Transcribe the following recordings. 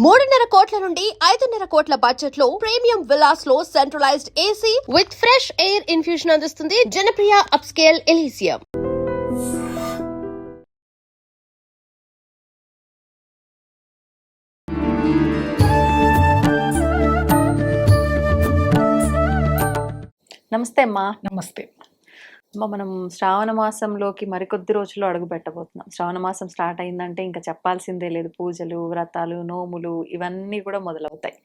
3.5 కోట్ల నుండి 5.5 కోట్ల బడ్జెట్ లో ప్రీమియం విల్లాస్ లో centralised AC with fresh air infusion అందిస్తుంది జనప్రియ అప్స్కేల్ ఎలీసియం. నమస్తే అమ్మా. నమస్తే అమ్మ, మనం శ్రావణ మాసంలోకి మరికొద్ది రోజుల్లో అడుగు పెట్టబోతున్నాం. శ్రావణ మాసం స్టార్ట్ అయిందంటే ఇంకా చెప్పాల్సిందే లేదు. పూజలు, వ్రతాలు, నోములు ఇవన్నీ కూడా మొదలవుతాయి.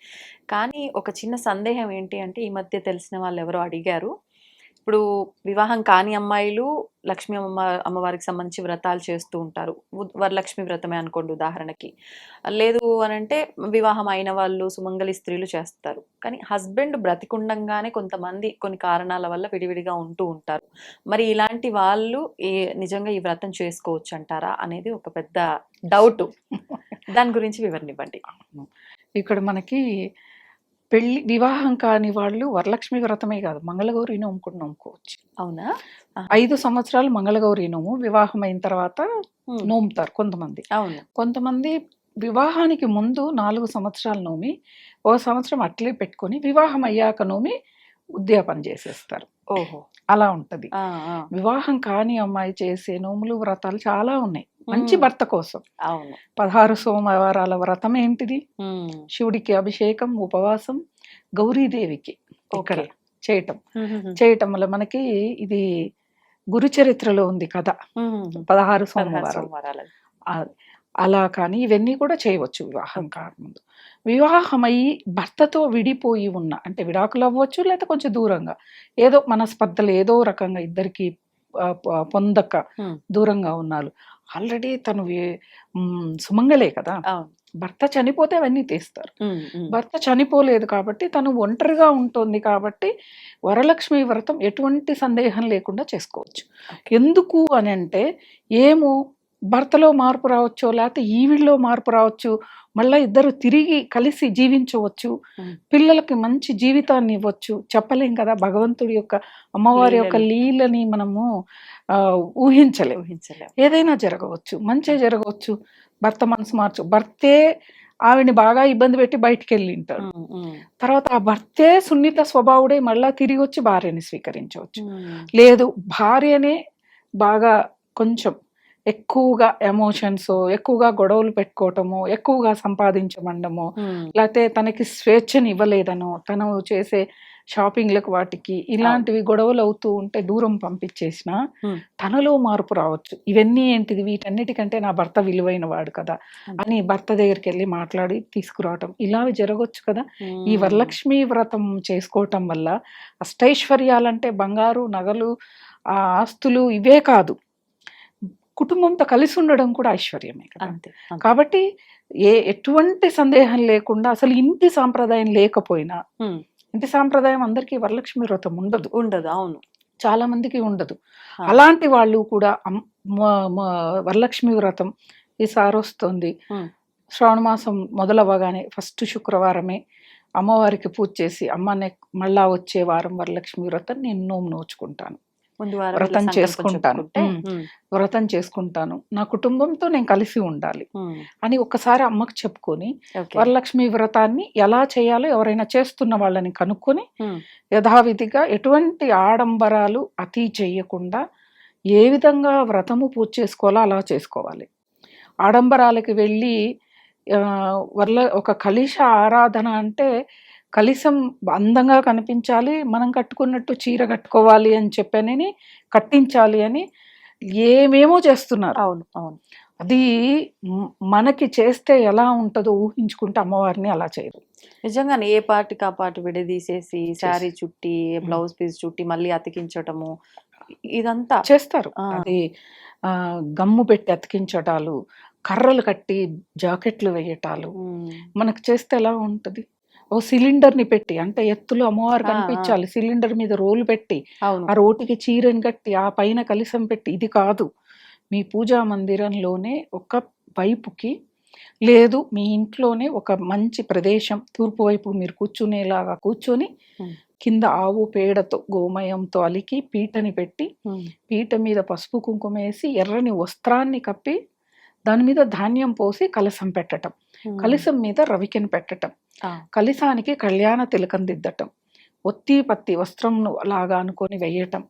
కానీ ఒక చిన్న సందేహం ఏంటి అంటే, ఈ మధ్య తెలిసిన వాళ్ళు ఎవరో అడిగారు, ఇప్పుడు వివాహం కాని అమ్మాయిలు లక్ష్మీ అమ్మవారికి సంబంధించి వ్రతాలు చేస్తూ ఉంటారు. వరలక్ష్మి వ్రతమే అనుకోండి ఉదాహరణకి. లేదు అని అంటే వివాహం అయిన వాళ్ళు, సుమంగళి స్త్రీలు చేస్తారు. కానీ హస్బెండ్ బ్రతికుండంగానే కొంతమంది కొన్ని కారణాల వల్ల విడివిడిగా ఉంటూ ఉంటారు. మరి ఇలాంటి వాళ్ళు నిజంగా ఈ వ్రతం చేసుకోవచ్చు అంటారా అనేది ఒక పెద్ద డౌట్. దాని గురించి వివరణ ఇవ్వండి. ఇక్కడ మనకి వివాహం కాని వాళ్ళు వరలక్ష్మి వ్రతమే కాదు, మంగళగౌరి నోము కూడా నోముకోవచ్చు. అవునా? 5 సంవత్సరాలు మంగళగౌరి నోము, వివాహం అయిన తర్వాత నోముతారు కొంతమంది. అవును. కొంతమంది వివాహానికి ముందు 4 సంవత్సరాలు నోమి 1 సంవత్సరం అట్లే పెట్టుకొని వివాహం అయ్యాక నోమి ఉద్యాపన చేసేస్తారు. ఓహో, అలా ఉంటది. వివాహం కాని అమ్మాయి చేసే నోములు, వ్రతాలు చాలా ఉన్నాయి మంచి భర్త కోసం. అవును. 16 సోమవారాల వ్రతం ఏంటిది? శివుడికి అభిషేకం, ఉపవాసం, గౌరీదేవికి ఇక్కడ చేయటం వల్ల మనకి ఇది గురు చరిత్రలో ఉంది కథ. 16 సోమవారాలు అలా. కానీ ఇవన్నీ కూడా చేయవచ్చు వివాహం కాకముందు. వివాహమై భర్తతో విడిపోయి ఉన్న, అంటే విడాకులు అవ్వచ్చు, లేదా కొంచెం దూరంగా ఏదో మనస్పర్ధలు ఏదో రకంగా ఇద్దరికి పొందక దూరంగా ఉన్నారు. ఆల్రెడీ తను సుమంగళే కదా, భర్త చనిపోతే అవన్నీ తీస్తారు. భర్త చనిపోలేదు కాబట్టి తను ఒంటరిగా ఉంటుంది కాబట్టి వరలక్ష్మి వ్రతం ఎటువంటి సందేహం లేకుండా చేసుకోవచ్చు. ఎందుకు అని అంటే, ఏమో భర్తలో మార్పు రావచ్చు, లేకపోతే ఈవిడిలో మార్పు రావచ్చు, మళ్ళీ ఇద్దరు తిరిగి కలిసి జీవించవచ్చు, పిల్లలకి మంచి జీవితాన్ని ఇవ్వచ్చు. చెప్పలేం కదా, భగవంతుడి యొక్క, అమ్మవారి యొక్క లీలని మనము ఊహించలేం. ఏదైనా జరగవచ్చు, మంచి జరగవచ్చు, భర్త మనసు మార్చు, భర్తే ఆవిడని బాగా ఇబ్బంది పెట్టి బయటికి వెళ్ళింటారు, తర్వాత ఆ భర్తే సున్నిత స్వభావుడే మళ్ళా తిరిగి వచ్చి భార్యని స్వీకరించవచ్చు. లేదు, భార్యనే బాగా కొంచెం ఎక్కువగా ఎమోషన్స్, ఎక్కువగా గొడవలు పెట్టుకోవటము, ఎక్కువగా సంపాదించమండము, లేకపోతే తనకి స్వేచ్ఛని ఇవ్వలేదనో, తను చేసే షాపింగ్లకు వాటికి ఇలాంటివి గొడవలు అవుతూ ఉంటే దూరం పంపించేసిన తనలో మార్పు రావచ్చు. ఇవన్నీ ఏంటిది? వీటన్నిటికంటే నా భర్త విలువైన వాడు కదా అని భర్త దగ్గరికి వెళ్ళి మాట్లాడి తీసుకురావటం, ఇలా జరగవచ్చు కదా. ఈ వరలక్ష్మి వ్రతం చేసుకోవటం వల్ల అష్టైశ్వర్యాలంటే బంగారు, నగలు, ఆస్తులు ఇవే కాదు, కుటుంబంతో కలిసి ఉండడం కూడా ఐశ్వర్యమే కదా. కాబట్టి ఎటువంటి సందేహం లేకుండా, అసలు ఇంటి సాంప్రదాయం లేకపోయినా, ఇంటి సాంప్రదాయం అందరికీ వరలక్ష్మి వ్రతం ఉండదు. అవును, చాలా మందికి ఉండదు. అలాంటి వాళ్ళు కూడా వరలక్ష్మి వ్రతం ఈసారి వస్తుంది. శ్రావణ మాసం మొదలవ్వగానే ఫస్ట్ శుక్రవారమే అమ్మవారికి పూజ చేసి, అమ్మనే మళ్ళా వచ్చే వారం వరలక్ష్మి వ్రతం నేను నోచుకుంటాను, వ్రతం చేసుకుంటాను, నా కుటుంబంతో నేను కలిసి ఉండాలి అని ఒక్కసారి అమ్మకు చెప్పుకొని, వరలక్ష్మి వ్రతాన్ని ఎలా చేయాలో ఎవరైనా చేస్తున్న వాళ్ళని కనుక్కొని యథావిధిగా ఎటువంటి ఆడంబరాలు అతి చేయకుండా ఏ విధంగా వ్రతము పూజ చేసుకోవాలో అలా చేసుకోవాలి. ఆడంబరాలకి వెళ్ళి ఒక కలశ ఆరాధన అంటే కలశం అందంగా కనిపించాలి, మనం కట్టుకున్నట్టు చీర కట్టుకోవాలి అని చెప్పని కట్టించాలి అని ఏమేమో చేస్తున్నారు. అవును అవును. అది మనకి చేస్తే ఎలా ఉంటుందో ఊహించుకుంటే అమ్మవారిని అలా చేయరు. నిజంగానే ఏ పార్టీకి ఆ పార్టీ విడదీసేసి శారీ చుట్టి, బ్లౌజ్ పీస్ చుట్టి మళ్ళీ అతికించటము ఇదంతా చేస్తారు. అది గమ్ము పెట్టి అతికించటాలు, కర్రలు కట్టి జాకెట్లు వేయటాలు మనకు చేస్తే ఎలా ఉంటది? ఓ సిలిండర్ ని పెట్టి, అంటే ఎత్తులో అమ్మవారు కనిపించాలి, సిలిండర్ మీద రోలు పెట్టి, ఆ రోటికి చీరని కట్టి, ఆ పైన కలశం పెట్టి, ఇది కాదు. మీ పూజా మందిరంలోనే ఒక వైపుకి, లేదు మీ ఇంట్లోనే ఒక మంచి ప్రదేశం తూర్పు వైపు మీరు కూర్చునేలాగా కూర్చొని, కింద ఆవు పేడతో గోమయంతో అలికి పీటని పెట్టి, పీట మీద పసుపు కుంకుమ వేసి ఎర్రని వస్త్రాన్ని కప్పి దాని మీద ధాన్యం పోసి కలశం పెట్టటం. కలశం మీద రవికెను పెట్టటం, కలశానికి కళ్యాణ తిలకం దిద్దటం, ఒత్తి పత్తి వస్త్రం లాగా అనుకొని వేయటం,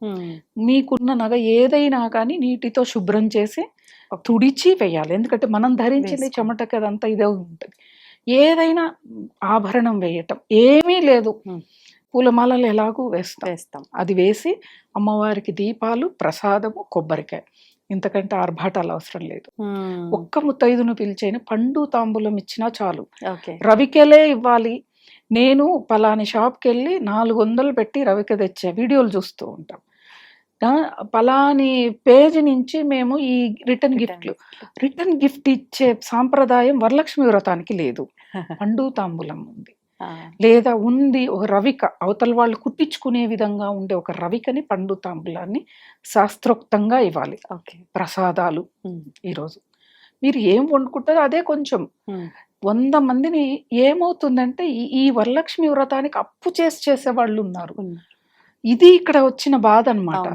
మీకున్న నగ ఏదైనా కానీ నీటితో శుభ్రం చేసి తుడిచి వేయాలి. ఎందుకంటే మనం ధరించింది చెమటకి అదంతా ఇదే ఉంటుంది. ఏదైనా ఆభరణం వేయటం, ఏమీ లేదు పూలమాలలు ఎలాగూ వేస్తాం. అది వేసి అమ్మవారికి దీపాలు, ప్రసాదము, కొబ్బరికాయ, ఇంతకంటే ఆర్భాటాలు అవసరం లేదు. ఒక్క ముత్తైదును పిలిచైన పండు తాంబూలం ఇచ్చినా చాలు. రవికెలే ఇవ్వాలి. నేను పలాని షాప్కి వెళ్ళి 400 పెట్టి రవిక తెచ్చా, వీడియోలు చూస్తూ ఉంటాం. పలాని పేజ్ నుంచి మేము ఈ రిటర్న్ గిఫ్ట్ ఇచ్చే సాంప్రదాయం వరలక్ష్మి వ్రతానికి లేదు. పండు తాంబూలం ఉంది, లేదా ఉంది ఒక రవిక, అవతల వాళ్ళు కుట్టించుకునే విధంగా ఉండే ఒక రవికని, పండు తాంబూలాన్ని శాస్త్రోక్తంగా ఇవ్వాలి. ప్రసాదాలు ఈరోజు మీరు ఏం వండుకుంటారో అదే కొంచెం 100 మందిని ఏమవుతుందంటే ఈ వరలక్ష్మి వ్రతానికి అప్పు చేసే వాళ్ళు ఉన్నారు. ఇది ఇక్కడ వచ్చిన బాధ అన్నమాట.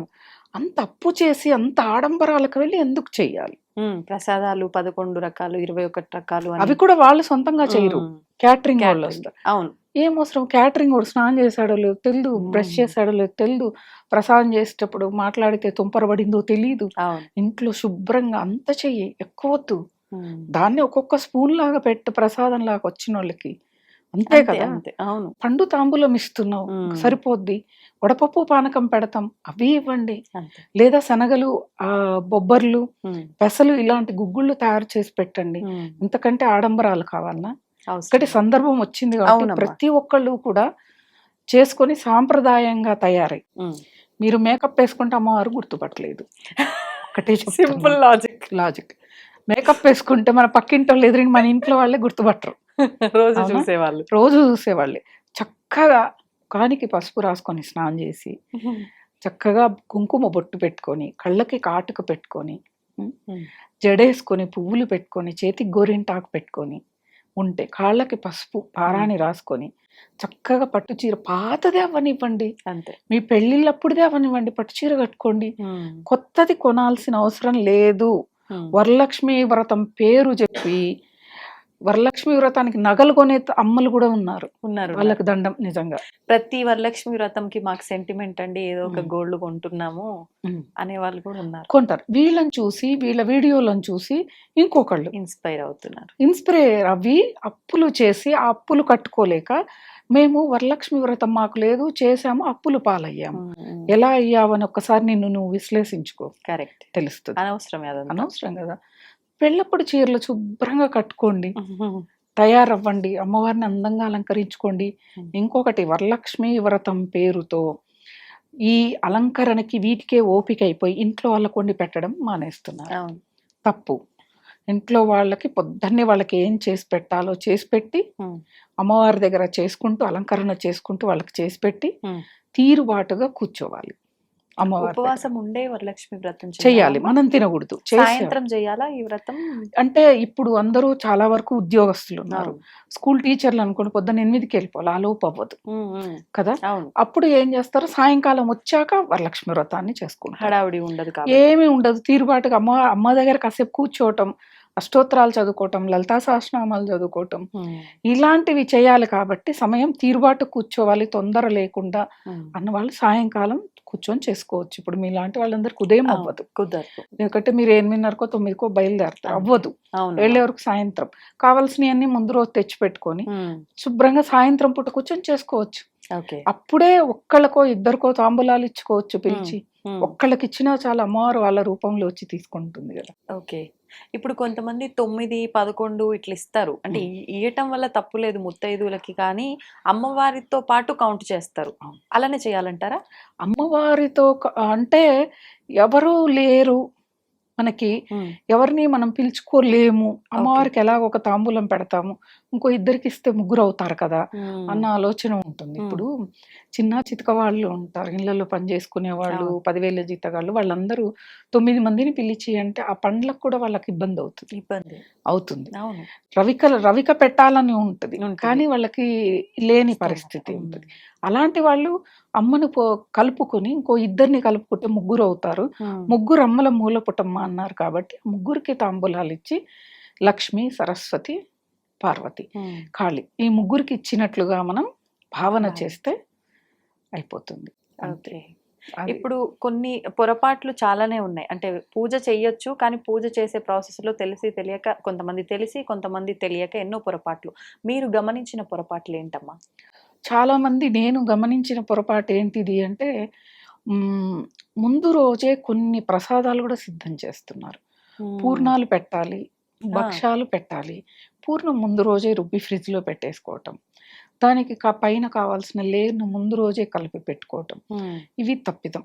అంత అప్పు చేసి అంత ఆడంబరాలకు వెళ్ళి ఎందుకు చెయ్యాలి? ప్రసాదాలు 11 రకాలు, 21 రకాలు, అవి కూడా వాళ్ళు సొంతంగా చేయరు, క్యాటరింగ్ వాళ్ళు వస్తారు. అవును, ఏం అవసరం? క్యాటరింగ్ వాడు స్నానం చేశాడో లేదు తెలియదు, బ్రష్ చేశాడో లేదు తెలియదు, ప్రసాదం చేసేటప్పుడు మాట్లాడితే తుంపరబడిందో తెలియదు. ఇంట్లో శుభ్రంగా అంత చెయ్యి, ఎక్కువద్దు. దాన్ని ఒక్కొక్క స్పూన్ లాగా పెట్టి ప్రసాదం లాగా వచ్చిన వాళ్ళకి అంతే కదా. అవును, పండు తాంబూలం ఇస్తున్నావు సరిపోద్ది. వడపప్పు పానకం పెడతాం, అవి ఇవ్వండి. లేదా శనగలు, బొబ్బర్లు, పెసలు ఇలాంటి గుగ్గుళ్ళు తయారు చేసి పెట్టండి. ఇంతకంటే ఆడంబరాలు కావాలన్నా? ఒకటి సందర్భం వచ్చింది కాబట్టి ప్రతి ఒక్కళ్ళు కూడా చేసుకొని సాంప్రదాయంగా తయారై, మీరు మేకప్ వేసుకుంటే అమ్మవారు గుర్తుపట్టలేదు. ఒకటే సింపుల్ లాజిక్. మేకప్ వేసుకుంటే మన పక్కింటి వాళ్ళు ఎదురు మన ఇంట్లో వాళ్ళే గుర్తుపట్టరు. రోజు చూసేవాళ్ళే. చక్కగా కానికి పసుపు రాసుకొని స్నానం చేసి, చక్కగా కుంకుమ బొట్టు పెట్టుకొని, కళ్ళకి కాటుక పెట్టుకొని, జడేసుకొని, పువ్వులు పెట్టుకొని, చేతికి గోరింటాకు పెట్టుకొని ఉంటే, కాళ్ళకి పసుపు పారాణి రాసుకొని, చక్కగా పట్టు చీర పాతదే అవ్వనివ్వండి, అంతే మీ పెళ్ళిళ్ళప్పుడుదే అవ్వనివ్వండి, పట్టు చీర కట్టుకోండి. కొత్తది కొనాల్సిన అవసరం లేదు. వరలక్ష్మి వ్రతం పేరు చెప్పి వరలక్ష్మి వ్రతానికి నగలు కొనే అమ్మలు కూడా ఉన్నారు. వాళ్ళకి దండం. నిజంగా ప్రతి వరలక్ష్మి వ్రతంకి మాకు సెంటిమెంట్ అండి, ఏదో ఒక గోల్డ్ కొంటున్నాము అనే వాళ్ళు కూడా ఉన్నారు, కొంటారు. వీళ్ళని చూసి, వీళ్ళ వీడియోలను చూసి ఇంకొకళ్ళు ఇన్స్పైర్ అవి అప్పులు చేసి, ఆ అప్పులు కట్టుకోలేక, మేము వరలక్ష్మి వ్రతం మాకు లేదు, చేసాము, అప్పులు పాలయ్యాము. ఎలా అయ్యావని ఒక్కసారి నువ్వు విశ్లేషించుకో, కరెక్ట్ తెలుస్తుంది. అనవసరం కదా. పెళ్ళప్పుడు చీరలు శుభ్రంగా కట్టుకోండి, తయారవ్వండి, అమ్మవారిని అందంగా అలంకరించుకోండి. ఇంకొకటి, వరలక్ష్మి వ్రతం పేరుతో ఈ అలంకరణకి వీటికే ఓపిక అయిపోయి ఇంట్లో వాళ్ళకు వండి పెట్టడం మానేస్తున్నారు. తప్పు. ఇంట్లో వాళ్ళకి పొద్దున్నే వాళ్ళకి ఏం చేసి పెట్టాలో చేసి పెట్టి, అమ్మవారి దగ్గర చేసుకుంటూ, అలంకరణ చేసుకుంటూ వాళ్ళకి చేసి పెట్టి తీరుబాటుగా కూర్చోవాలి. ఉపవాసం ఉండే వరలక్ష్మి వ్రతం చెయ్యాలి. మనం తినకూడదు. సాయంత్రం చేయాలా ఈ వ్రతం? అంటే ఇప్పుడు అందరూ చాలా వరకు ఉద్యోగస్తులు ఉన్నారు. స్కూల్ టీచర్లు అనుకోండి, పొద్దున్న 8కి వెళ్ళిపోవాలి, ఆ లోపు అవ్వదు కదా. అప్పుడు ఏం చేస్తారు, సాయంకాలం వచ్చాక వరలక్ష్మి వ్రతాన్ని చేసుకుంటారు. హడావుడి ఉండదు, ఏమీ ఉండదు. తీరుబాటుగా అమ్మ దగ్గర కాసేపు కూర్చోవటం, అష్టోత్తరాలు చదువుకోవటం, లలితా సహస్రనామాలు చదువుకోవటం, ఇలాంటివి చేయాలి. కాబట్టి సమయం తీరుబాటు కూర్చోవాలి, తొందర లేకుండా అన్న వాళ్ళు సాయంకాలం కూర్చొని చేసుకోవచ్చు. ఇప్పుడు మీలాంటి వాళ్ళందరికి ఉదయం అవ్వదు, కుదరదు. ఎందుకంటే మీరు 8:30కో 9కో బయలుదేరతారు, అవ్వదు. వెళ్ళే వరకు సాయంత్రం కావాల్సినవన్నీ ముందు రోజు తెచ్చి పెట్టుకొని శుభ్రంగా సాయంత్రం పూట కూర్చొని చేసుకోవచ్చు. అప్పుడే ఒక్కళ్ళకో ఇద్దరికో తాంబూలాలు ఇచ్చుకోవచ్చు పిలిచి. ఒక్కళ్ళకి ఇచ్చినా చాలా అమ్మవారు వాళ్ళ రూపంలో వచ్చి తీసుకుంటుంది కదా. ఓకే. ఇప్పుడు కొంతమంది 9, 11 ఇట్లా ఇస్తారు. అంటే ఇయ్యటం వల్ల తప్పు లేదు ముత్తైదువులకి, కానీ అమ్మవారితో పాటు కౌంట్ చేస్తారు. అలానే చేయాలంటారా? అమ్మవారితో అంటే ఎవరు లేరు మనకి, ఎవరిని మనం పిలుచుకోలేము, అమ్మవారికి ఎలాగ ఒక తాంబూలం పెడతాము, ఇంకో ఇద్దరికి ఇస్తే ముగ్గురు అవుతారు కదా అన్న ఆలోచన ఉంటుంది. ఇప్పుడు చిన్న చితక వాళ్ళు ఉంటారు, ఇళ్లలో పని చేసుకునే వాళ్ళు, 10,000 జీతగాళ్ళు, వాళ్ళందరూ 9 మందిని పిలిచి అంటే ఆ పండ్లకు కూడా వాళ్ళకి ఇబ్బంది అవుతుంది. రవిక పెట్టాలని ఉంటుంది, కానీ వాళ్ళకి లేని పరిస్థితి ఉంటుంది. అలాంటి వాళ్ళు అమ్మను కలుపుకొని ఇంకో ఇద్దరిని కలుపుకుంటే ముగ్గురు అవుతారు. ముగ్గురు అమ్మల మూల పుటమ్మ అన్నారు కాబట్టి ముగ్గురికి తాంబూలాలు ఇచ్చి లక్ష్మి, సరస్వతి, పార్వతి, కాళి, ఈ ముగ్గురికి ఇచ్చినట్లుగా మనం భావన Right. చేస్తే అయిపోతుంది. అంతే. ఓకే. అది ఇప్పుడు కొన్ని పొరపాట్లు చాలానే ఉన్నాయి. అంటే పూజ చెయ్యొచ్చు. కానీ పూజ చేసే ప్రాసెస్‌లో తెలిసి తెలియక కొంతమంది తెలిసి, కొంతమంది తెలియక ఎన్నో పొరపాట్లు. మీరు గమనించిన పొరపాట్లేంటమ్మా? చాలా మంది నేను గమనించిన పొరపాటు ఏంటిది అంటే ముందు రోజే కొన్ని ప్రసాదాలు కూడా సిద్ధం చేస్తున్నారు. పూర్ణాలు పెట్టాలి, భక్షాలు పెట్టాలి. పూర్ణం ముందు రోజే రుబ్బి ఫ్రిడ్జ్‌లో పెట్టేసుకోవటం. దానికి పైన కావాల్సిన లేయర్‌ను ముందు రోజే కలిపి పెట్టుకోవటం. ఇవి తప్పిదం.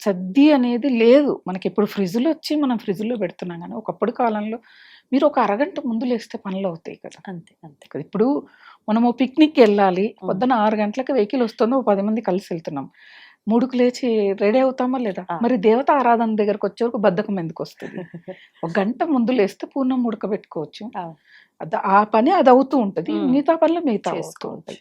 సద్ది అనేది లేదు. మనకిప్పుడు ఫ్రిడ్జ్‌లో వచ్చి మనం ఫ్రిడ్జ్‌లో పెడుతున్నాం గానీ, ఒకప్పుడు కాలంలో మీరు ఒక అరగంట ముందు లేస్తే పనులవుతాయి కదా! అంతే. అంతే. కదా! ఇప్పుడు మనము పిక్నిక్‌కెళ్ళాలి. పొద్దున 6 గంటలకు వెహికల్ వస్తుంది. ఓ 10 మంది కలిసి వెళ్తున్నాం. 3కి లేచి రెడీ అవుతామా లేదా? ఆ! మరి దేవత ఆరాధన దగ్గరకొచ్చే వరకు బద్ధకం ఎందుకొస్తది? ఒక గంట ముందు లేస్తే పూర్ణం ఉడకబెట్టుకోవచ్చు. అవును. ఆ పని అదవుతూ ఉంటది. హ్మ్. మిగతా పనులు మిగతా అవుతూ చేసుకోవచ్చు. ఉంటాయి.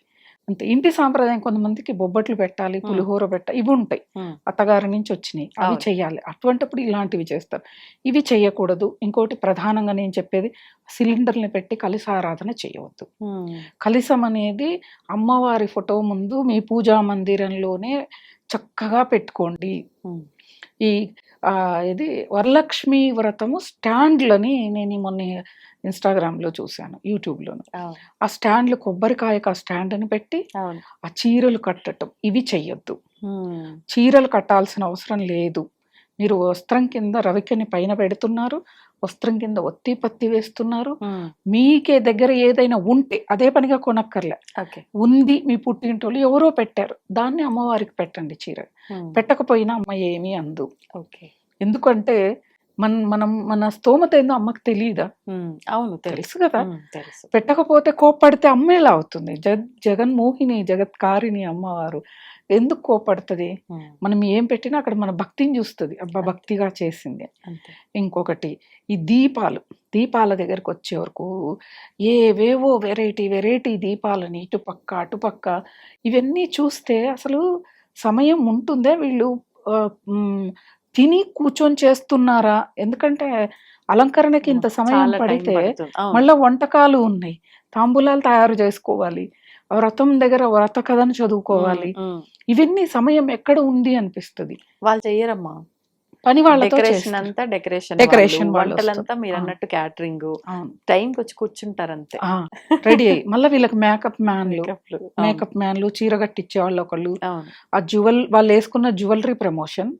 అంతే. ఇంటి సాంప్రదాయం కొంతమందికి బొబ్బట్లు పెట్టాలి, పులిహోర ఇవి ఉంటాయి. అత్తగారి నుంచి వచ్చినాయి. అవి అవును. చెయ్యాలి. అటువంటప్పుడు ఇలాంటివి చేస్తారు. ఇవి చెయ్యకూడదు. ఇంకోటి ప్రధానంగా నేను చెప్పేది సిలిండర్‌ని పెట్టి కలశారాధన చేయవద్దు. కలశం అనేది అమ్మవారి ఫోటో ముందు మీ పూజా మందిరంలోనే చక్కగా పెట్టుకోండి. ఈ ఇది వరలక్ష్మి వ్రతము స్టాండ్‌లని నేను మొన్న ఇన్‌స్టాగ్రామ్‌లో చూసాను, యూట్యూబ్‌లోను. ఆ స్టాండ్‌లు కొబ్బరికాయకు ఆ స్టాండ్‌ని పెట్టి అవును. ఆ చీరలు కట్టటం ఇవి చెయ్యొద్దు. చీరలు కట్టాల్సిన అవసరం లేదు. మీరు వస్త్రం కింద రవికని పైన పెడుతున్నారు. వస్త్రం కింద ఒత్తి పత్తి వేస్తున్నారు. మీకే దగ్గర ఏదైనా ఉంటే అదే పనిగా కొనక్కర్లే. ఓకే. ఉంది మీ పుట్టింటోళ్ళు ఎవరో పెట్టారు. దాన్ని అమ్మవారికి పెట్టండి చీర. పెట్టకపోయినా అమ్మ ఏమీ అందు. ఓకే. ఎందుకంటే మన స్తోమత ఏందో అమ్మకి తెలీదా? అవును. తెలుసు కదా! తెలుసు. పెట్టకపోతే కోప్పడితే అమ్మ ఎలా అవుతుంది? జగన్మోహిని, జగత్కారిణి అమ్మవారు. ఎందుకు కోప్పడుతది? మనం ఏం పెట్టినా అక్కడ మన భక్తిని చూస్తది. అబ్బా! భక్తిగా చేసింది. అంతే. ఇంకొకటి ఈ దీపాల దగ్గరకొచ్చే వరకు ఏవేవో వెరైటీ దీపాలని ఇటుపక్క, అటుపక్క ఇవన్నీ చూస్తే అసలు సమయం ఉంటుందా? వీళ్ళు తిని కూర్చొని చేస్తున్నారా? ఎందుకంటే అలంకరణకి ఇంత సమయం చాలా టైం పడితే పడుతుంది. అవును. మళ్ళా వంటకాలు ఉన్నాయి. తాంబూలాలు తయారు చేసుకోవాలి. వ్రతం దగ్గర వ్రత కథను చదువుకోవాలి. ఇవన్నీ సమయం ఎక్కడ ఉంది అనిపిస్తది. వాళ్ళు చెయ్యరమ్మా. పని వాళ్ళతో డెకరేషన్ చేస్తారు. అంతా డెకరేషన్ డెకరేషన్ వాళ్ళు వంటలంతా వస్తారు. మీరన్నట్టు క్యాటరింగ్ అవును. టైంకి వచ్చి కూర్చుంటారు అంతే. రెడీ అయ్యి మళ్ళీ వీళ్ళకి మేకప్ మేకప్లు. మ్యాన్లు చీర కట్టించే వాళ్ళు ఒకళ్ళు, అవును. ఆ వాళ్ళు వేసుకున్న జ్యువెలరీ ప్రమోషన్,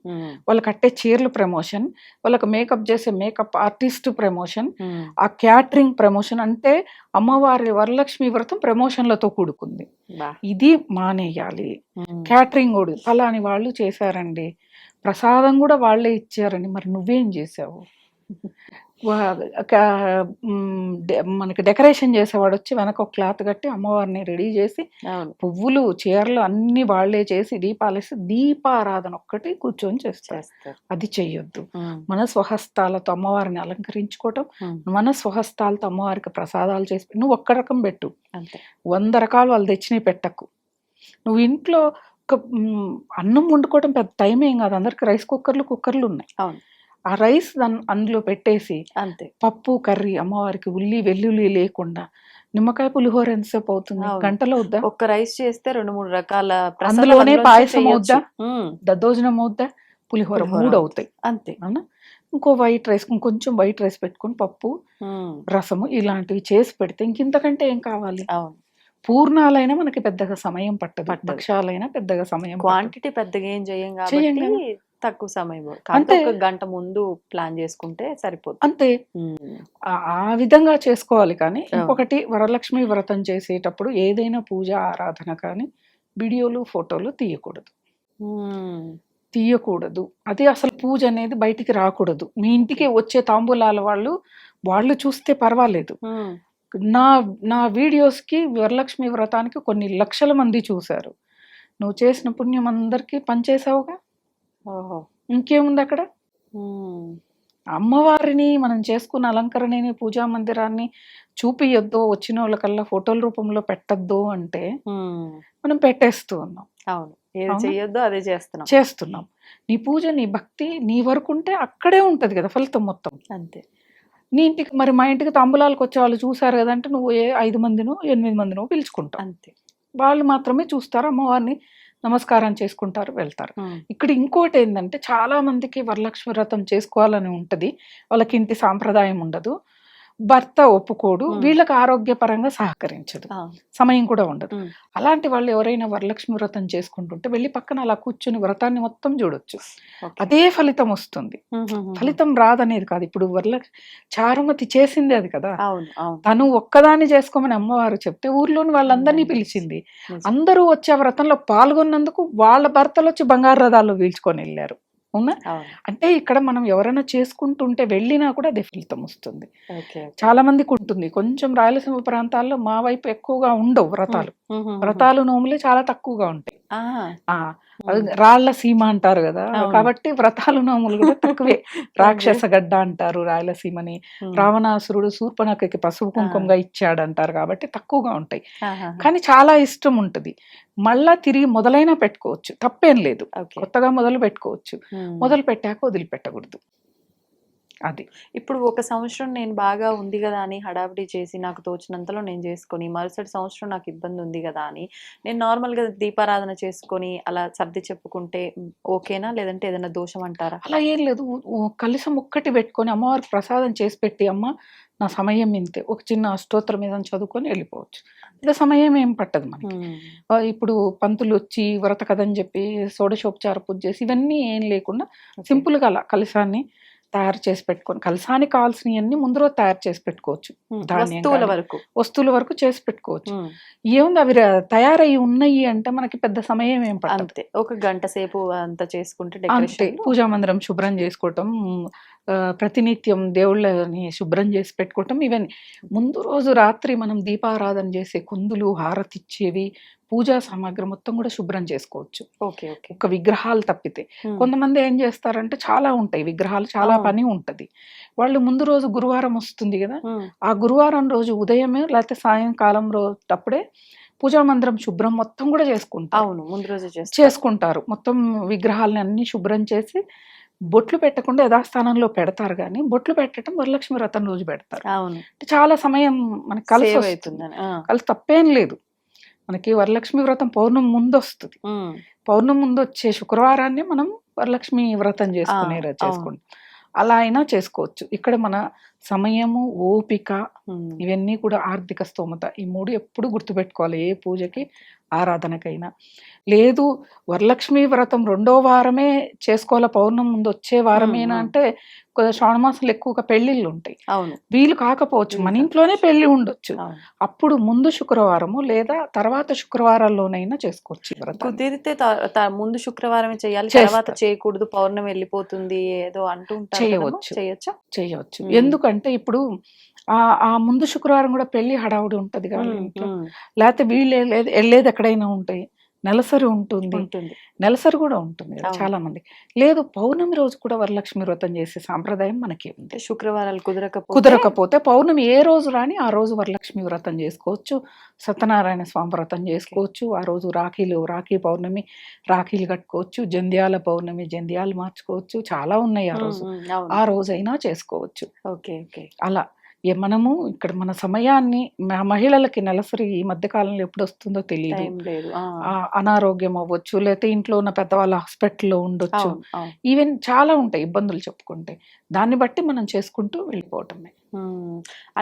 వాళ్ళు కట్టే చీరలు ప్రమోషన్, వాళ్ళకి మేకప్ చేసే మేకప్ ఆర్టిస్ట్ ప్రమోషన్, ఆ క్యాటరింగ్ ప్రమోషన్. అంటే అమ్మవారి వరలక్ష్మి వ్రతం ప్రమోషన్లతో కూడుకుంది. ఇది మానేయాలి. క్యాటరింగ్ కూడా ఫలాని వాళ్ళు చేశారండి, ప్రసాదం కూడా వాళ్ళే ఇచ్చారండి, మరి నువ్వేం చేసావు? మనకి డెకరేషన్ చేసేవాడు వచ్చి వెనక ఒక క్లాత్ కట్టి అమ్మవారిని రెడీ చేసి పువ్వులు చీరలు అన్ని వాళ్లే చేసి దీపాలేసి దీపారాధన ఒక్కటి కూర్చొని చేస్తారు. అది చెయ్యొద్దు. మన స్వహస్తాలతో అమ్మవారిని అలంకరించుకోవటం, మన స్వహస్తాలతో అమ్మవారికి ప్రసాదాలు చేసి నువ్వు ఒక్క రకం పెట్టు, 100 రకాలు వాళ్ళు తెచ్చినవి పెట్టకు. నువ్వు ఇంట్లో అన్నం వండుకోవడం పెద్ద టైం ఏం కాదు. అందరికి రైస్ కుక్కర్లు ఉన్నాయి. ఆ రైస్ అందులో పెట్టేసి అంతే. పప్పు కర్రీ అమ్మవారికి ఉల్లి వెల్లుల్లి లేకుండా నిమ్మకాయ పులిహోర ఎంతసేపు అవుతుంది? గంటలో అవుద్దా? ఒక్క రైస్ చేస్తే 2-3 రకాల అందులోనే పాయసం అవుద్దా, దద్దోజనం అవుద్దా, పులిహోర 3 అవుతాయి అంతే. ఇంకో వైట్ రైస్, ఇంకొంచెం వైట్ రైస్ పెట్టుకుని పప్పు రసము ఇలాంటివి చేసి పెడితే ఇంకింతకంటే ఏం కావాలి? పూర్ణాలైనా మనకి పెద్దగా సమయం పట్టదు. భక్షాలైనా పెద్దగా సమయం క్వాంటిటీ పెద్దగా ఏం చేయం కాబట్టి తక్కువ సమయం. అంటే ఒక గంట ముందు ప్లాన్ చేసుకుంటే సరిపోతుంది. అంతే. ఆ విధంగా చేసుకోవాలి. కానీ ఇంకొకటి వరలక్ష్మి వ్రతం చేసేటప్పుడు ఏదైనా పూజ ఆరాధన కానీ వీడియోలు ఫోటోలు తీయకూడదు. అది అసలు పూజ అనేది బయటికి రాకూడదు. మీ ఇంటికి వచ్చే తాంబూలాల వాళ్ళు చూస్తే పర్వాలేదు. నా వీడియోస్కి వరలక్ష్మి వ్రతానికి కొన్ని లక్షల మంది చూశారు. నువ్వు చేసిన పుణ్యం అందరికీ పనిచేసావుగా. ఇంకేముంది అక్కడ? అమ్మవారిని మనం చేసుకున్న అలంకరణని పూజా మందిరాన్ని చూపియొద్దు, వచ్చిన వాళ్ళకల్లా ఫోటోల రూపంలో పెట్టద్దు అంటే మనం పెట్టేస్తూ ఉన్నాం. అదే చేస్తున్నాం. నీ పూజ నీ భక్తి నీ వరకు ఉంటే అక్కడే ఉంటది కదా ఫలితం మొత్తం. అంతే. నీ ఇంటికి మరి మా ఇంటికి తాంబూలాలకు వచ్చే వాళ్ళు చూసారు కదంటే నువ్వు 5 మందినో 8 మందినో పిలుచుకుంటావు. అంతే. వాళ్ళు మాత్రమే చూస్తారు, అమ్మవారిని నమస్కారం చేసుకుంటారు, వెళ్తారు. ఇక్కడ ఇంకోటి ఏంటంటే చాలా మందికి వరలక్ష్మి వ్రతం చేసుకోవాలని ఉంటది, వాళ్ళకి ఇంటి సాంప్రదాయం ఉండదు, భర్త ఒప్పుకోడు, వీళ్ళకి ఆరోగ్యపరంగా సహకరించదు, సమయం కూడా ఉండదు. అలాంటి వాళ్ళు ఎవరైనా వరలక్ష్మి వ్రతం చేసుకుంటుంటే వెళ్ళి పక్కన అలా కూర్చుని వ్రతాన్ని మొత్తం చూడొచ్చు, అదే ఫలితం వస్తుంది. ఫలితం రాదనేది కాదు. ఇప్పుడు చారుమతి చేసింది అది కదా, తను ఒక్కదాన్ని చేసుకోమని అమ్మవారు చెప్తే ఊర్లోని వాళ్ళందరినీ పిలిచింది. అందరూ వచ్చే వ్రతంలో పాల్గొన్నందుకు వాళ్ళ భర్తలు వచ్చి బంగారు రథాల్లో వీల్చుకొని వెళ్ళారు. అవునా? అంటే ఇక్కడ మనం ఎవరైనా చేసుకుంటుంటే వెళ్ళినా కూడా అదే ఫలితం వస్తుంది. చాలా మందికి ఉంటుంది. కొంచెం రాయలసీమ ప్రాంతాల్లో మా వైపు ఎక్కువగా ఉండవు వ్రతాలు నోములే చాలా తక్కువగా ఉంటాయి. రాళ్ల సీమ అంటారు కదా, కాబట్టి వ్రతాలు నోములు కూడా తక్కువే. రాక్షస గడ్డ అంటారు రాయలసీమని, రావణాసురుడు శూర్పణఖకి పసుపు కుంకుమగా ఇచ్చాడు అంటారు, కాబట్టి తక్కువగా ఉంటాయి. కానీ చాలా ఇష్టం ఉంటుంది. మళ్ళా తిరిగి మొదలైనా పెట్టుకోవచ్చు, తప్పేం లేదు. కొత్తగా మొదలు పెట్టుకోవచ్చు, మొదలు పెట్టాక వదిలిపెట్టకూడదు. అది ఇప్పుడు ఒక సంవత్సరం నేను బాగా ఉంది కదా అని హడావిడి చేసి నాకు తోచినంతలో నేను చేసుకొని, మరుసటి సంవత్సరం నాకు ఇబ్బంది ఉంది కదా అని నేను నార్మల్గా దీపారాధన చేసుకొని అలా సర్ది చెప్పుకుంటే ఓకేనా, లేదంటే ఏదైనా దోషం అంటారా? అలా ఏం లేదు. కలశం ఒక్కటి పెట్టుకొని అమ్మవారికి ప్రసాదం చేసి పెట్టి, అమ్మ నా సమయం ఇంతే, ఒక చిన్న అష్టోత్తరం మీద చదువుకొని వెళ్ళిపోవచ్చు. ఇక సమయం ఏం పట్టదు మనకి. ఇప్పుడు పంతులు వచ్చి వ్రత కథని చెప్పి షోడశోపచార పూజ చేసి ఇవన్నీ ఏం లేకుండా సింపుల్గా అలా కలశాన్ని తయారు చేసి పెట్టుకొని, కలసానికి కావాల్సినవన్నీ ముందు రోజు తయారు చేసి పెట్టుకోవచ్చు. వస్తువుల వరకు చేసి పెట్టుకోవచ్చు. ఏముంది, అవి తయారయ్యి ఉన్నాయి అంటే మనకి పెద్ద సమయం ఏం పడుతుంది. ఒక గంట సేపు అంతా చేసుకుంటే అంతే. పూజా మందిరం శుభ్రం చేసుకోవటం, ప్రతినిత్యం దేవుళ్ళని శుభ్రం చేసి పెట్టుకోవటం, ఇవన్నీ ముందు రోజు రాత్రి మనం దీపారాధన చేసే కుందులు, హారతి ఇచ్చేవి, పూజా సామాగ్రి మొత్తం కూడా శుభ్రం చేసుకోవచ్చు. ఒక విగ్రహాలు తప్పితే. కొంతమంది ఏం చేస్తారంటే చాలా ఉంటాయి విగ్రహాలు, చాలా పని ఉంటది. వాళ్ళు ముందు రోజు గురువారం వస్తుంది కదా, ఆ గురువారం రోజు ఉదయమే లేకపోతే సాయంకాలం రోజు పూజా మందిరం శుభ్రం మొత్తం కూడా చేసుకుంటారు. మొత్తం విగ్రహాలని అన్ని శుభ్రం చేసి బొట్లు పెట్టకుండా యథాస్థానంలో పెడతారు. కానీ బొట్లు పెట్టడం వరలక్ష్మి వ్రతం రోజు పెడతారు. చాలా సమయం మనకి కలిసి వస్తుంది, కలిసి తప్పేం లేదు. మనకి వరలక్ష్మి వ్రతం పౌర్ణమి ముందు వస్తుంది. పౌర్ణమి ముందు వచ్చే శుక్రవారాన్ని మనం వరలక్ష్మి వ్రతం చేసుకుంటాం. అలా అయినా చేసుకోవచ్చు. ఇక్కడ మన సమయము, ఓపిక, ఇవన్నీ కూడా ఆర్థిక స్తోమత, ఈ 3 ఎప్పుడు గుర్తుపెట్టుకోవాలి. ఏ పూజకి ఆరాధనకైనా. లేదు వరలక్ష్మి వ్రతం 2వ వారమే చేసుకోవాలి, పౌర్ణమి ముందు వచ్చే వారమేనా అంటే శ్రావణ మాసంలో ఎక్కువగా పెళ్లిళ్ళు ఉంటాయి, వీలు కాకపోవచ్చు, మన ఇంట్లోనే పెళ్లి ఉండొచ్చు, అప్పుడు ముందు శుక్రవారము లేదా తర్వాత శుక్రవారాల్లోనైనా చేసుకోవచ్చు. కుదిరితే ముందు శుక్రవారమే చేయాలి, తర్వాత చేయకూడదు, పౌర్ణమి వెళ్ళిపోతుంది ఏదో అంటూ చేయవచ్చు. ఎందుకంటే ఇప్పుడు ఆ ముందు శుక్రవారం కూడా పెళ్లి హడావుడి ఉంటది కదా ఇంట్లో, లేకపోతే వీళ్ళు వెళ్ళేది ఎక్కడైనా ఉంటాయి, నెలసరి ఉంటుంది, నెలసరి కూడా ఉంటుంది కదా చాలా మంది. లేదు పౌర్ణమి రోజు కూడా వరలక్ష్మి వ్రతం చేసే సాంప్రదాయం మనకి ఉంది. శుక్రవారాలు కుదరకపోతే పౌర్ణమి ఏ రోజు రాని ఆ రోజు వరలక్ష్మి వ్రతం చేసుకోవచ్చు, సత్యనారాయణ స్వామి వ్రతం చేసుకోవచ్చు. ఆ రోజు రాఖీ పౌర్ణమి రాఖీలు కట్టుకోవచ్చు, జంధ్యాల పౌర్ణమి జంధ్యాలు మార్చుకోవచ్చు, చాలా ఉన్నాయి. ఆ రోజైనా చేసుకోవచ్చు. అలా మనము ఇక్కడ మన సమయాన్ని, మహిళలకి నెలసరి ఈ మధ్య కాలంలో ఎప్పుడు వస్తుందో తెలియదు, అనారోగ్యం అవ్వచ్చు, లేకపోతే ఇంట్లో ఉన్న పెద్దవాళ్ళ హాస్పిటల్లో ఉండొచ్చు, ఈవెన్ చాలా ఉంటాయి ఇబ్బందులు చెప్పుకుంటే. దాన్ని బట్టి మనం చేసుకుంటూ వెళ్ళిపోవటమే.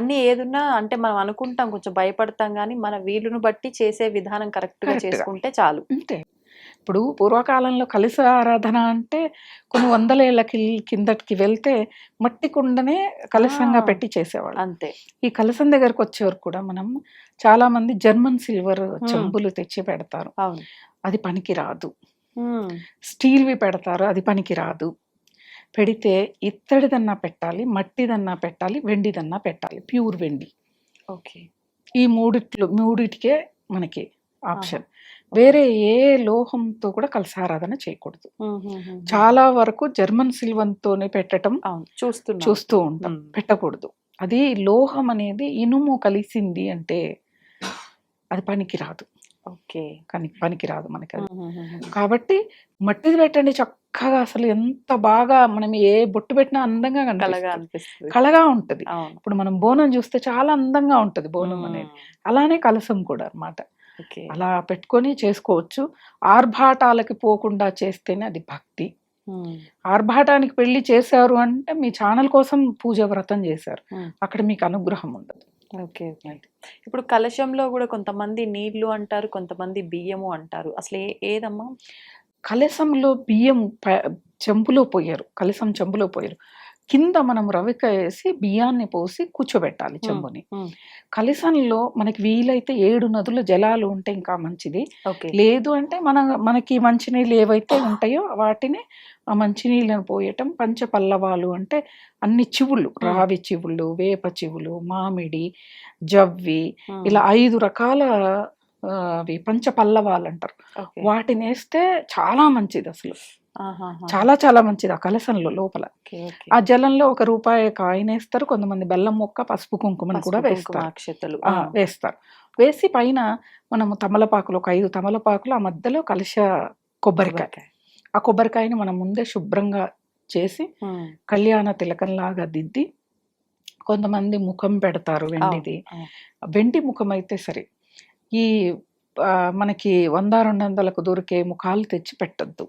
అన్ని ఏదున్నా అంటే మనం అనుకుంటాం, కొంచెం భయపడతాం, కానీ మన వీలును బట్టి చేసే విధానం కరెక్ట్ గా చేసుకుంటే చాలు. అంతే. ఇప్పుడు పూర్వకాలంలో కలశ ఆరాధన అంటే కొన్ని 100 ఏళ్ల కిందటికి వెళ్తే మట్టి కుండనే కలశంగా పెట్టి చేసేవాళ్ళు. అంతే. ఈ కలశం దగ్గరకు వచ్చేవారు కూడా మనం చాలా మంది జర్మన్ సిల్వర్ చెంబులు తెచ్చి పెడతారు, అది పనికి రాదు. స్టీల్వి పెడతారు, అది పనికి రాదు. పెడితే ఇత్తడిదన్నా పెట్టాలి, మట్టిదన్నా పెట్టాలి, వెండిదన్నా పెట్టాలి, ప్యూర్ వెండి. ఈ మూడిటికే మనకి ఆప్షన్. వేరే ఏ లోహంతో కూడా కలశారాధన చేయకూడదు. చాలా వరకు జర్మన్ సిల్వర్తోనే పెట్టడం చూస్తూ ఉంటాం, పెట్టకూడదు. అది లోహం అనేది ఇనుము కలిసింది అంటే అది పనికి రాదు. ఓకే. కానీ పనికిరాదు మనకి అది. కాబట్టి మట్టిది పెట్టండి చక్కగా, అసలు ఎంత బాగా మనం ఏ బొట్టు పెట్టినా అందంగా కలగా కనిపిస్తుంది, అనిపిస్తుంది. కళగా ఉంటది. అవును. ఇప్పుడు మనం బోనం చూస్తే చాలా అందంగా ఉంటది బోనం అనేది. అలానే కలసం కూడా అన్నమాట. ఓకే. అలా పెట్టుకొని చేసుకోవచ్చు. ఆర్భాటాలకి పోకుండా చేస్తేనే అది భక్తి. ఆర్భాటానికి పెళ్లి చేశారు అంటే మీ ఛానల్ కోసం పూజ వ్రతం చేశారు, అక్కడ మీకు అనుగ్రహం ఉండదు. ఓకే. ఓకే. ఇప్పుడు కలశంలో కూడా కొంతమంది నీళ్లు అంటారు, కొంతమంది బియ్యము అంటారు. అసలు ఏదమ్మా? కలశంలో బియ్యం చెంబులో పోయారు, కలశం చెంబులో పోయారు. కింద మనం రవిక వేసి బియ్యాన్ని పోసి కూర్చోబెట్టాలి చెంబుని. కలశంలో మనకి వీలైతే 7 నదుల జలాలు ఉంటే ఇంకా మంచిది. ఓకే. లేదు అంటే మనకి మంచినీళ్ళు ఏవైతే ఉంటాయో వాటిని ఆ మంచినీళ్ళని పోయటం. పంచపల్లవాలు అంటే అన్ని చివుళ్ళు, రావి చివుళ్ళు, వేప చివులు, మామిడి, జవ్వి, ఇలా 5 రకాల అవి పంచపల్లవాలు అంటారు. ఓకే. వాటిని వేస్తే చాలా మంచిది, అసలు ఆహాహా. చాలా చాలా మంచిది. ఆ కలశంలో లోపల ఓకే. ఓకే. ఆ జలంలో ₹1 కాయిన్ వేస్తారు, కొంతమంది బెల్లం మొక్క, పసుపు కుంకుమని కూడా పసుపు, కుంకుమ, వేస్తారు. అక్షతలు. వేస్తారు. వేసి పైన మనము తమలపాకులు, ఒక 5 తమలపాకులు, ఆ మధ్యలో కలశ కొబ్బరికాయ. ఆ కొబ్బరికాయని మనం ముందే శుభ్రంగా చేసి కళ్యాణ తిలకంలాగా దిద్ది, కొంతమంది ముఖం పెడతారు వెండిది. వెండి ముఖం అయితే సరే. ఈ మనకి 100-200లకు దొరికే ముఖాలు తెచ్చి పెట్టద్దు.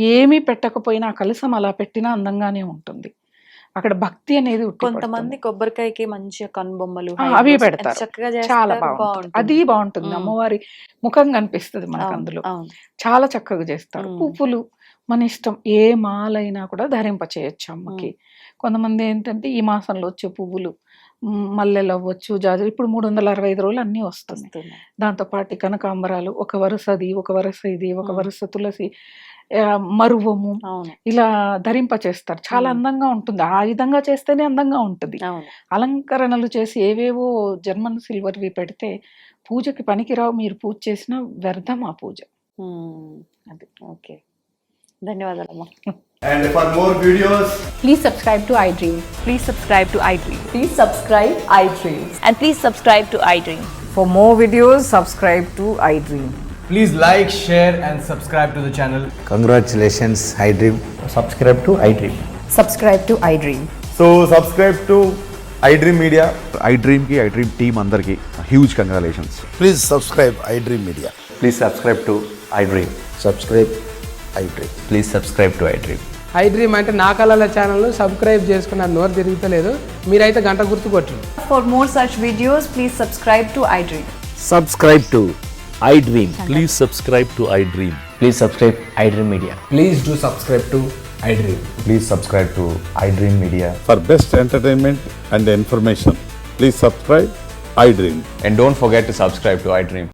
ఏమీ పెట్టకపోయినా కలశం అలా పెట్టినా అందంగానే ఉంటుంది. అక్కడ భక్తి అనేది కొంతమంది కొబ్బరికాయకి మంచిగా కనుబొమ్మలు అవి పెడతారు, చక్కగా చాలా బాగుంటుంది. అది బాగుంటుంది, అమ్మవారి ముఖం కనిపిస్తుంది మనకు అందులో. చాలా చక్కగా చేస్తారు. పువ్వులు మన ఇష్టం, ఏ మాలైనా కూడా ధరింప చేయొచ్చు అమ్మకి. కొంతమంది ఏంటంటే ఈ మాసంలో వచ్చే పువ్వులు మల్లెలు అవ్వచ్చు, జాజులు, ఇప్పుడు 365 రోజులు అన్నీ వస్తున్నాయి. దాంతోపాటు కనకాంబరాలు, ఒక వరుసది, ఒక వరుస ఇది, ఒక వరుస తులసి, మరువము, ఇలా ధరింప చేస్తారు. చాలా అందంగా ఉంటుంది. ఆ విధంగా చేస్తేనే అందంగా ఉంటుంది. అలంకరణలు చేసి ఏవేవో జర్మన్ సిల్వర్వి పెడితే పూజకి పనికిరావు. మీరు పూజ చేసినా వ్యర్థం ఆ పూజ. అది. Okay, ధన్యవాదాలమ్మా. And for more videos, Please subscribe to iDream. Please subscribe to iDream. Please subscribe iDream. And please subscribe to iDream. For more videos, subscribe to iDream. please like, share and subscribe to the channel. Congratulations, iDream. Subscribe to iDream. Subscribe to iDream. So subscribe to iDream Media. iDream ki iDream team andarki huge congratulations. Please subscribe iDream Media. Please subscribe to iDream. Subscribe iDream. Please subscribe to iDream. iDream అంటే నా కళల ఛానల్ను subscribe చేసుకున్న నోరు తిరుగుతలేదు, మీరైతే గంట గుర్తు కొట్టండి. For more such videos, please subscribe to iDream. Subscribe to iDream. Please subscribe to iDream. Please subscribe iDream Media. Please do subscribe to iDream. Please subscribe to iDream Media. For best entertainment and information, please subscribe iDream. And don't forget to subscribe to iDream.